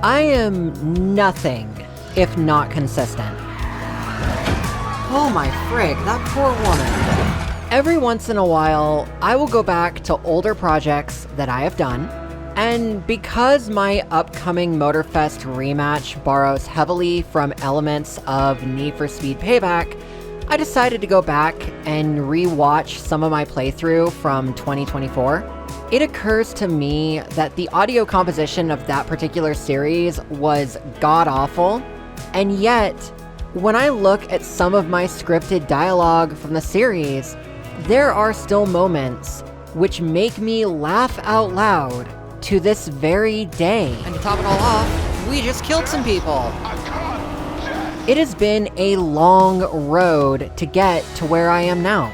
I am nothing if not consistent. Oh my frig, that poor woman. Every once in a while, I will go back to older projects that I have done, and because my upcoming Motorfest rematch borrows heavily from elements of Need for Speed Payback, I decided to go back and rewatch some of my playthrough from 2024. It occurs to me that the audio composition of that particular series was god-awful, and yet, when I look at some of my scripted dialogue from the series, there are still moments which make me laugh out loud to this very day. And to top it all off, we just killed some people. It has been a long road to get to where I am now.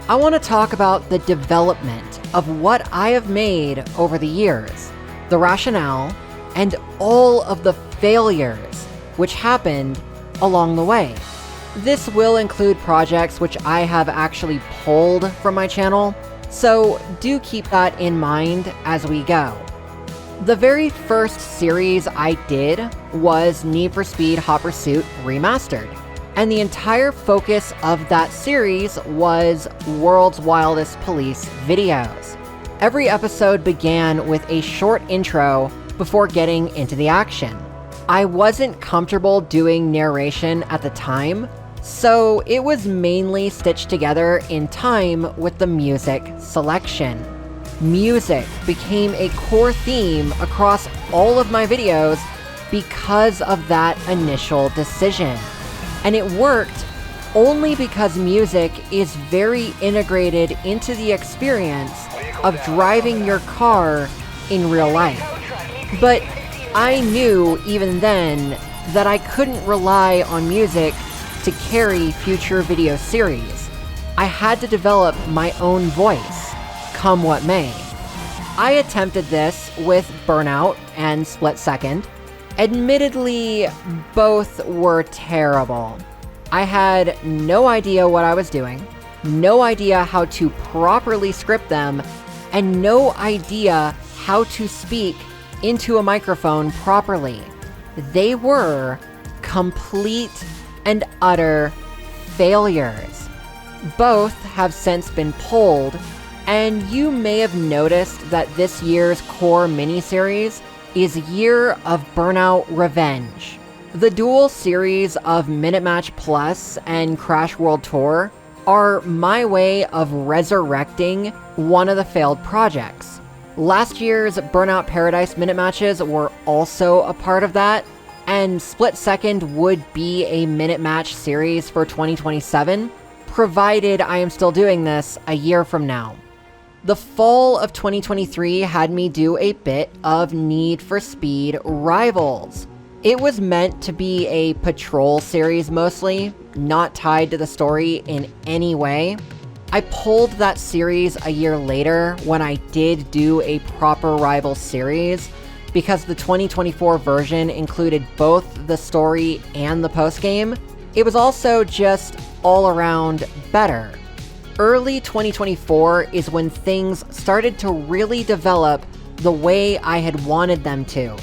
I want to talk about the development of what I have made over the years, the rationale, and all of the failures which happened along the way. This will include projects which I have actually pulled from my channel, so do keep that in mind as we go. The very first series I did was Need for Speed Hot Pursuit Remastered, and the entire focus of that series was World's Wildest Police videos. Every episode began with a short intro before getting into the action. I wasn't comfortable doing narration at the time, so it was mainly stitched together in time with the music selection. Music became a core theme across all of my videos because of that initial decision. And it worked only because music is very integrated into the experience of driving your car in real life. But I knew even then that I couldn't rely on music to carry future video series. I had to develop my own voice, come what may. I attempted this with Burnout and Split Second. Admittedly, both were terrible. I had no idea what I was doing, no idea how to properly script them, and no idea how to speak into a microphone properly. They were complete and utter failures. Both have since been pulled, and you may have noticed that this year's core miniseries is Year of Burnout Revenge. The dual series of Minute Match Plus and Crash World Tour are my way of resurrecting one of the failed projects. Last year's Burnout Paradise Minute Matches were also a part of that, and Split Second would be a Minute Match series for 2027, provided I am still doing this a year from now. The fall of 2023 had me do a bit of Need for Speed Rivals. It was meant to be a patrol series mostly, not tied to the story in any way. I pulled that series a year later when I did do a proper Rivals series, because the 2024 version included both the story and the postgame. It was also just all around better. Early 2024 is when things started to really develop the way I had wanted them to.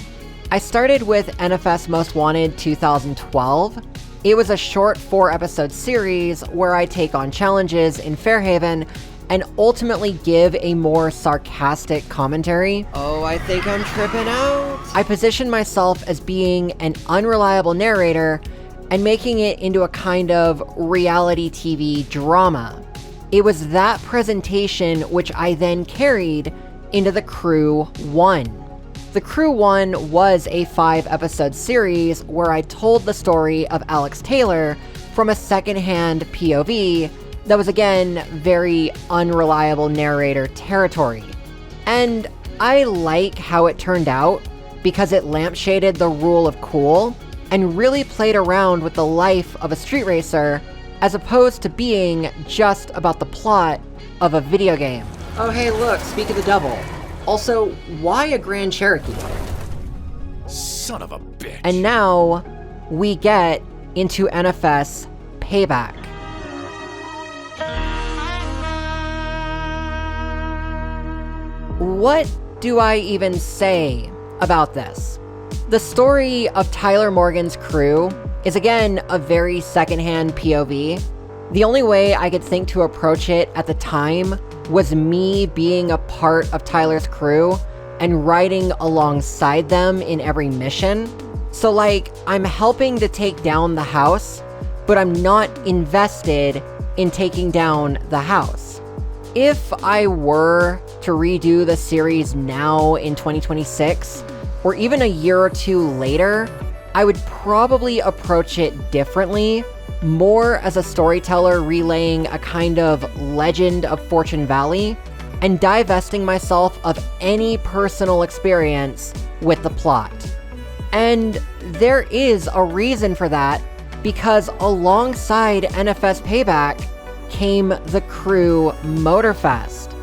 I started with NFS Most Wanted 2012. It was a short 4-episode series where I take on challenges in Fairhaven and ultimately give a more sarcastic commentary. Oh, I think I'm tripping out. I position myself as being an unreliable narrator and making it into a kind of reality TV drama. It was that presentation which I then carried into The Crew 1. The Crew 1 was a 5-episode series where I told the story of Alex Taylor from a secondhand POV that was again very unreliable narrator territory. And I like how it turned out because it lampshaded the rule of cool and really played around with the life of a street racer as opposed to being just about the plot of a video game. Oh hey look, speak of the devil. Also, why a Grand Cherokee? Son of a bitch. And now, we get into NFS Payback. What do I even say about this? The story of Tyler Morgan's crew is again a very secondhand POV. The only way I could think to approach it at the time was me being a part of Tyler's crew and riding alongside them in every mission. So like, I'm helping to take down the house, but I'm not invested in taking down the house. If I were to redo the series now in 2026, or even a year or two later, I would probably approach it differently, more as a storyteller relaying a kind of legend of Fortune Valley, and divesting myself of any personal experience with the plot. And there is a reason for that, because alongside NFS Payback came the crew Motorfest.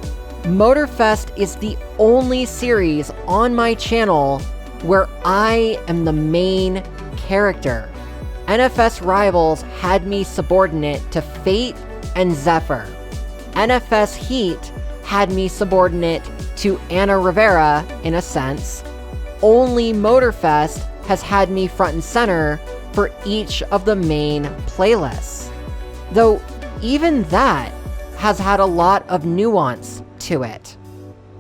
Motorfest is the only series on my channel where I am the main character. NFS Rivals had me subordinate to Fate and Zephyr. NFS Heat had me subordinate to Anna Rivera, in a sense. Only Motorfest has had me front and center for each of the main playlists. Though even that has had a lot of nuance to it.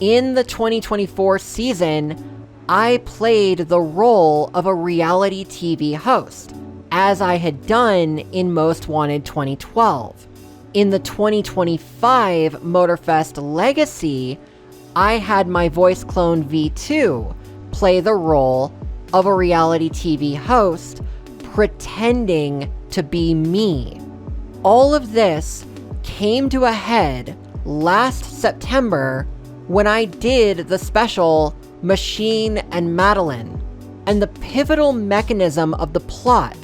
In the 2024 season, I played the role of a reality TV host, as I had done in Most Wanted 2012. In the 2025 Motorfest Legacy, I had my voice clone V2 play the role of a reality TV host, pretending to be me. All of this came to a head last September when I did the special Machine and Madeline, and the pivotal mechanism of the plot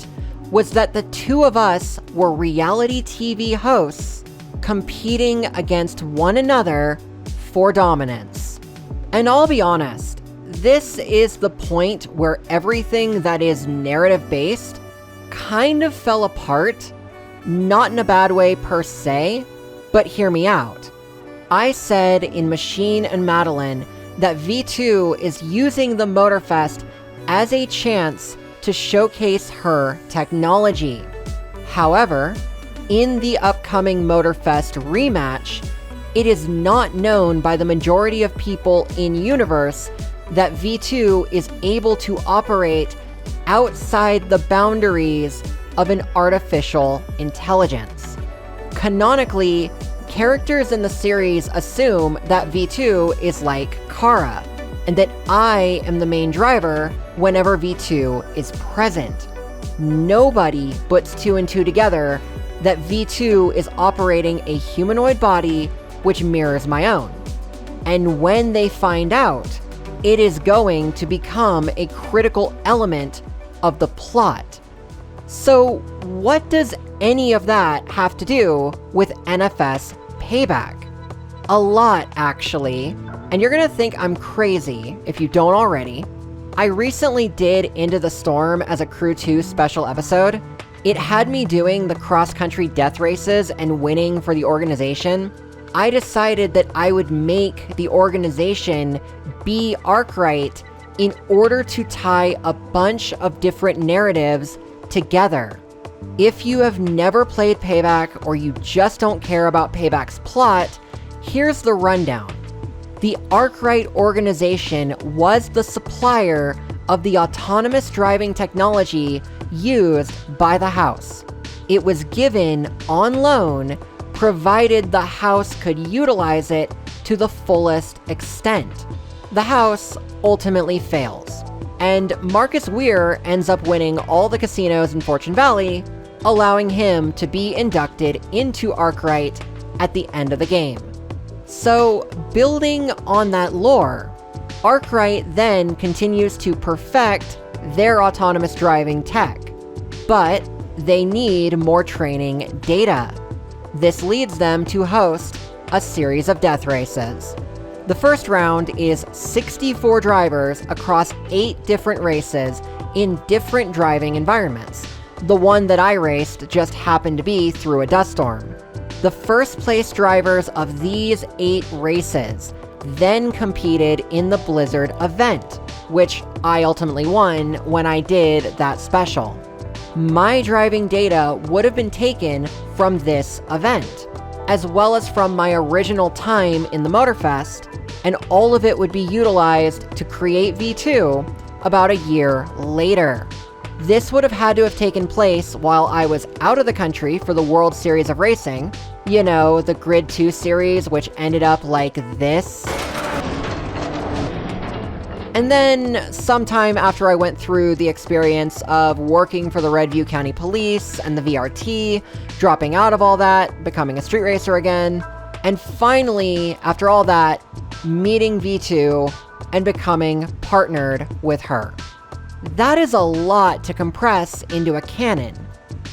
was that the two of us were reality TV hosts competing against one another for dominance. And I'll be honest, this is the point where everything that is narrative-based kind of fell apart, not in a bad way per se, but hear me out. I said in Machine and Madeline that V2 is using the Motorfest as a chance to showcase her technology. However, in the upcoming Motorfest rematch, it is not known by the majority of people in universe that V2 is able to operate outside the boundaries of an artificial intelligence. Canonically, characters in the series assume that V2 is like Kara, and that I am the main driver whenever V2 is present. Nobody puts two and two together that V2 is operating a humanoid body which mirrors my own. And when they find out, it is going to become a critical element of the plot. So what does any of that have to do with NFS Payback? A lot, actually. And you're gonna think I'm crazy if you don't already. I recently did Into the Storm as a Crew 2 special episode. It had me doing the cross-country death races and winning for the organization. I decided that I would make the organization be Arkwright in order to tie a bunch of different narratives together. If you have never played Payback or you just don't care about Payback's plot, here's the rundown. The Arkwright organization was the supplier of the autonomous driving technology used by the house. It was given on loan, provided the house could utilize it to the fullest extent. The house ultimately fails, and Marcus Weir ends up winning all the casinos in Fortune Valley, allowing him to be inducted into Arkwright at the end of the game. So, building on that lore, Arkwright then continues to perfect their autonomous driving tech, but they need more training data. This leads them to host a series of death races. The first round is 64 drivers across 8 different races in different driving environments. The one that I raced just happened to be through a dust storm. The first place drivers of these 8 races then competed in the Blizzard event. which I ultimately won when I did that special. My driving data would have been taken from this event, as well as from my original time in the Motorfest, and all of it would be utilized to create V2 about a year later. This would have had to have taken place while I was out of the country for the World Series of Racing. You know, the Grid 2 series, which ended up like this. And then, sometime after I went through the experience of working for the Redview County Police and the VRT, dropping out of all that, becoming a street racer again, and finally, after all that, meeting V2 and becoming partnered with her. That is a lot to compress into a canon.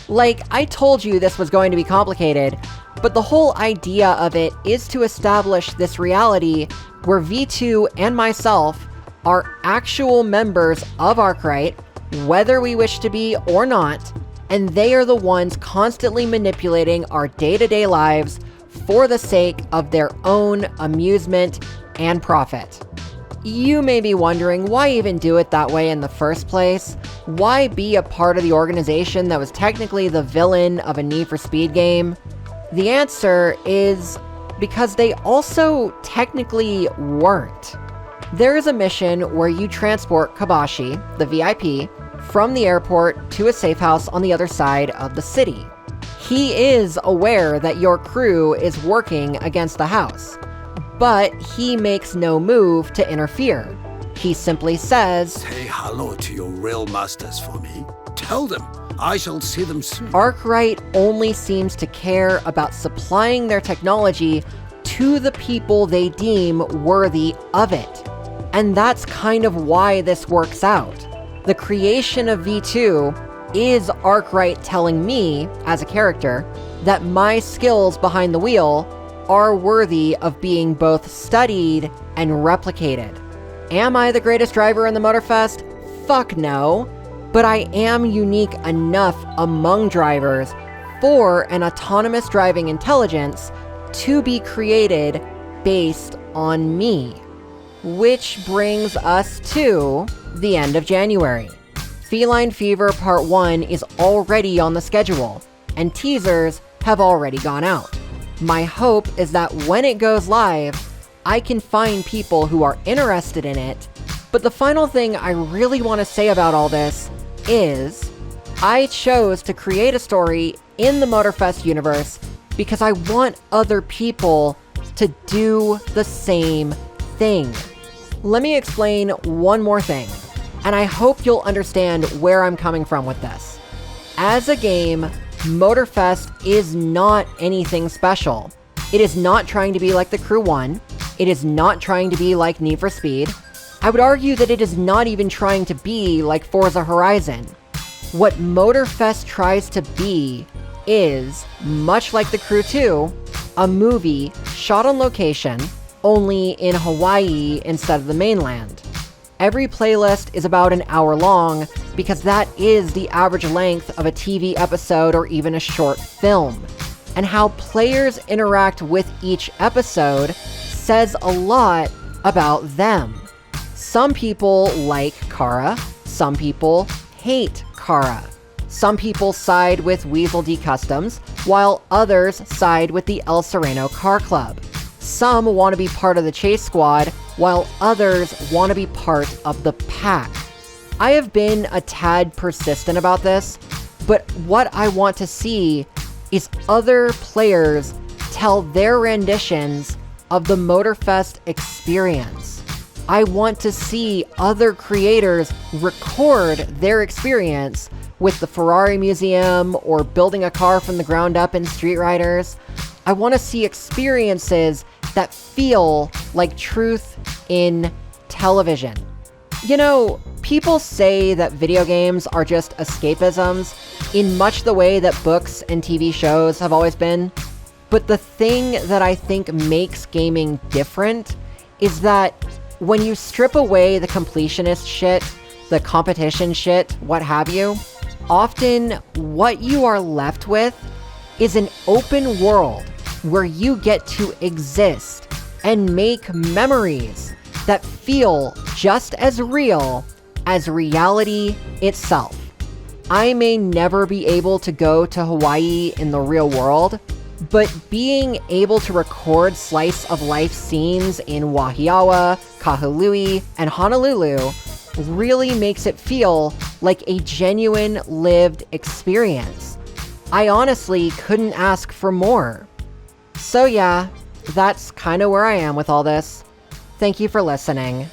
Like, I told you this was going to be complicated, but the whole idea of it is to establish this reality where V2 and myself are actual members of Arkwright, whether we wish to be or not, and they are the ones constantly manipulating our day-to-day lives for the sake of their own amusement and profit. You may be wondering, why even do it that way in the first place? Why be a part of the organization that was technically the villain of a Need for Speed game? The answer is because they also technically weren't. There is a mission where you transport Kabashi, the VIP, from the airport to a safe house on the other side of the city. He is aware that your crew is working against the house, but he makes no move to interfere. He simply says, "Say hello to your rail masters for me. Tell them I shall see them soon." Arkwright only seems to care about supplying their technology to the people they deem worthy of it. And that's kind of why this works out. The creation of V2 is Arkwright telling me, as a character, that my skills behind the wheel are worthy of being both studied and replicated. Am I the greatest driver in the Motorfest? Fuck no. But I am unique enough among drivers for an autonomous driving intelligence to be created based on me. Which brings us to the end of January. Feline Fever Part 1 is already on the schedule, and teasers have already gone out. My hope is that when it goes live, I can find people who are interested in it, but the final thing I really want to say about all this is, I chose to create a story in the Motorfest universe because I want other people to do the same thing. Let me explain one more thing, and I hope you'll understand where I'm coming from with this. As a game, Motorfest is not anything special. It is not trying to be like The Crew 1. It is not trying to be like Need for Speed. I would argue that it is not even trying to be like Forza Horizon. What Motorfest tries to be is, much like The Crew 2, a movie shot on location, only in Hawaii instead of the mainland. Every playlist is about an hour long because that is the average length of a TV episode or even a short film. And how players interact with each episode says a lot about them. Some people like Kara, some people hate Kara. Some people side with Weasel D Customs, while others side with the El Sereno Car Club. Some want to be part of the chase squad, while others want to be part of the pack. I have been a tad persistent about this, but what I want to see is other players tell their renditions of the Motorfest experience. I want to see other creators record their experience with the Ferrari Museum or building a car from the ground up in Street Riders. I want to see experiences that feel like truth in television. You know, people say that video games are just escapisms in much the way that books and TV shows have always been. But the thing that I think makes gaming different is that when you strip away the completionist shit, the competition shit, what have you, often what you are left with is an open world where you get to exist and make memories that feel just as real as reality itself. I may never be able to go to Hawaii in the real world, but being able to record slice of life scenes in Wahiawa, Kahului, and Honolulu really makes it feel like a genuine lived experience. I honestly couldn't ask for more. So yeah, that's kind of where I am with all this. Thank you for listening.